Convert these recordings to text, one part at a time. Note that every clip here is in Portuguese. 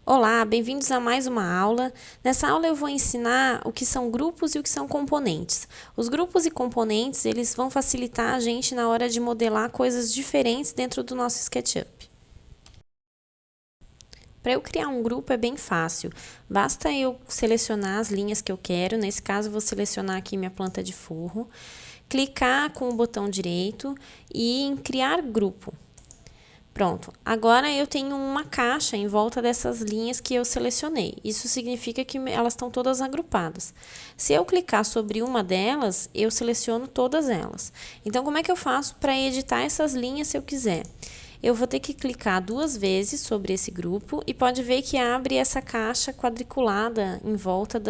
Olá, bem-vindos a mais uma aula. Nessa aula eu vou ensinar o que são grupos e o que são componentes. Os grupos e componentes, eles vão facilitar a gente na hora de modelar coisas diferentes dentro do nosso SketchUp. Para eu criar um grupo é bem fácil, basta eu selecionar as linhas que eu quero, nesse caso eu vou selecionar aqui minha planta de forro, clicar com o botão direito e em criar grupo. Pronto, agora eu tenho uma caixa em volta dessas linhas que eu selecionei. Isso significa que elas estão todas agrupadas. Se eu clicar sobre uma delas, eu seleciono todas elas. Então, como é que eu faço para editar essas linhas se eu quiser? Eu vou ter que clicar 2 vezes sobre esse grupo e pode ver que abre essa caixa quadriculada em volta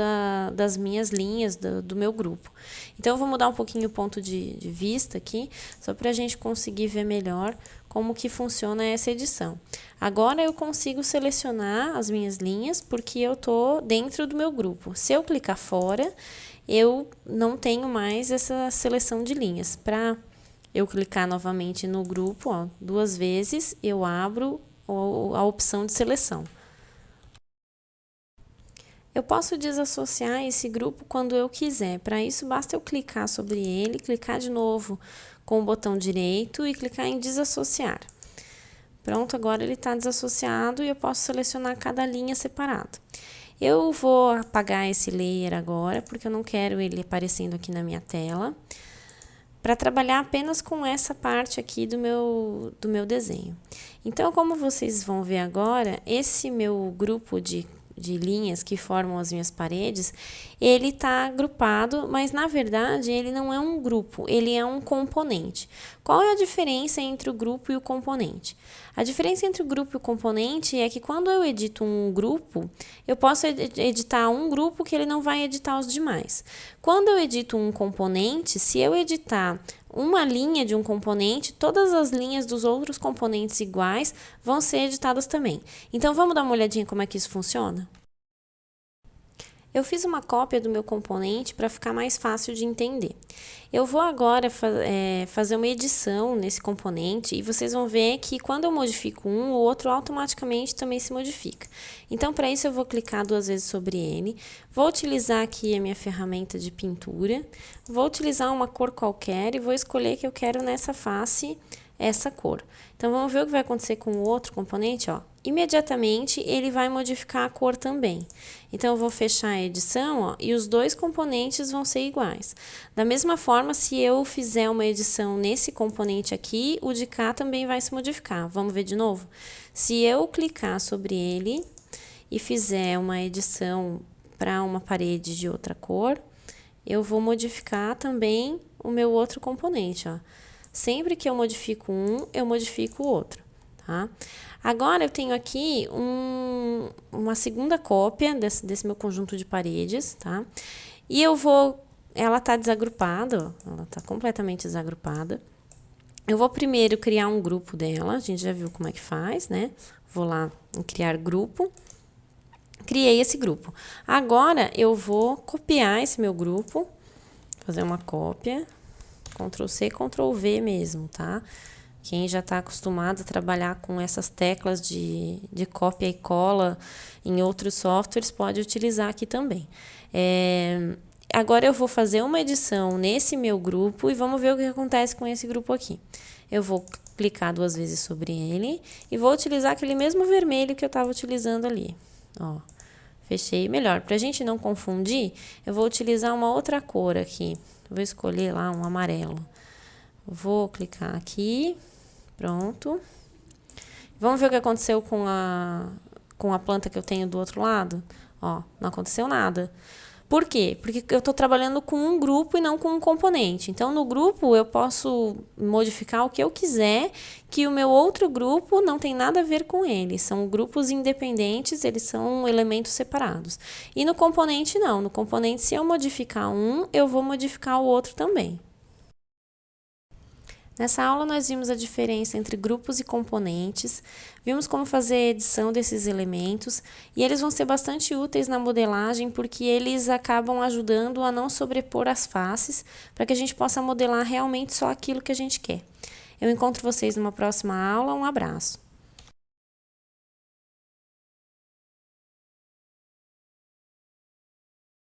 das minhas linhas do meu grupo. Então, eu vou mudar um pouquinho o ponto de vista aqui, só para a gente conseguir ver melhor como que funciona essa edição. Agora eu consigo selecionar as minhas linhas porque eu estou dentro do meu grupo. Se eu clicar fora, eu não tenho mais essa seleção de linhas. Para eu clicar novamente no grupo, ó, 2 vezes, eu abro a opção de seleção. Eu posso desassociar esse grupo quando eu quiser. Para isso, basta eu clicar sobre ele, clicar de novo com o botão direito e clicar em desassociar. Pronto, agora ele está desassociado e eu posso selecionar cada linha separado. Eu vou apagar esse layer agora, porque eu não quero ele aparecendo aqui na minha tela, para trabalhar apenas com essa parte aqui do meu desenho. Então, como vocês vão ver agora, esse meu grupo de linhas que formam as minhas paredes, ele está agrupado, mas na verdade ele não é um grupo, ele é um componente. Qual é a diferença entre o grupo e o componente? A diferença entre o grupo e o componente é que quando eu edito um grupo, eu posso editar um grupo que ele não vai editar os demais. Quando eu edito um componente, se eu editar uma linha de um componente, todas as linhas dos outros componentes iguais vão ser editadas também. Então, vamos dar uma olhadinha como é que isso funciona? Eu fiz uma cópia do meu componente para ficar mais fácil de entender. Eu vou agora fazer uma edição nesse componente e vocês vão ver que quando eu modifico um, o outro automaticamente também se modifica. Então, para isso eu vou clicar 2 vezes sobre ele, vou utilizar aqui a minha ferramenta de pintura, vou utilizar uma cor qualquer e vou escolher que eu quero nessa face essa cor. Então, vamos ver o que vai acontecer com o outro componente, ó. Imediatamente, ele vai modificar a cor também. Então, eu vou fechar a edição, ó, e os 2 componentes vão ser iguais. Da mesma forma, se eu fizer uma edição nesse componente aqui, o de cá também vai se modificar. Vamos ver de novo? Se eu clicar sobre ele e fizer uma edição para uma parede de outra cor, eu vou modificar também o meu outro componente, ó. Sempre que eu modifico um, eu modifico o outro, tá? Agora, eu tenho aqui uma segunda cópia desse meu conjunto de paredes, tá? E ela tá desagrupada, ó, ela tá completamente desagrupada. Eu vou primeiro criar um grupo dela, a gente já viu como é que faz, né? Vou lá em criar grupo. Criei esse grupo. Agora, eu vou copiar esse meu grupo, fazer uma cópia. Ctrl C, Ctrl V mesmo, tá? Quem já está acostumado a trabalhar com essas teclas de cópia e cola em outros softwares, pode utilizar aqui também. Agora eu vou fazer uma edição nesse meu grupo e vamos ver o que acontece com esse grupo aqui. Eu vou clicar 2 vezes sobre ele e vou utilizar aquele mesmo vermelho que eu estava utilizando ali. Ó, fechei melhor. Para a gente não confundir, eu vou utilizar uma outra cor aqui. Vou escolher lá um amarelo. Vou clicar aqui. Pronto. Vamos ver o que aconteceu com a planta que eu tenho do outro lado? Ó, não aconteceu nada. Por quê? Porque eu estou trabalhando com um grupo e não com um componente. Então, no grupo, eu posso modificar o que eu quiser, que o meu outro grupo não tem nada a ver com ele. São grupos independentes, eles são elementos separados. E no componente, não. No componente, se eu modificar um, eu vou modificar o outro também. Nessa aula, nós vimos a diferença entre grupos e componentes, vimos como fazer a edição desses elementos e eles vão ser bastante úteis na modelagem porque eles acabam ajudando a não sobrepor as faces para que a gente possa modelar realmente só aquilo que a gente quer. Eu encontro vocês numa próxima aula, um abraço!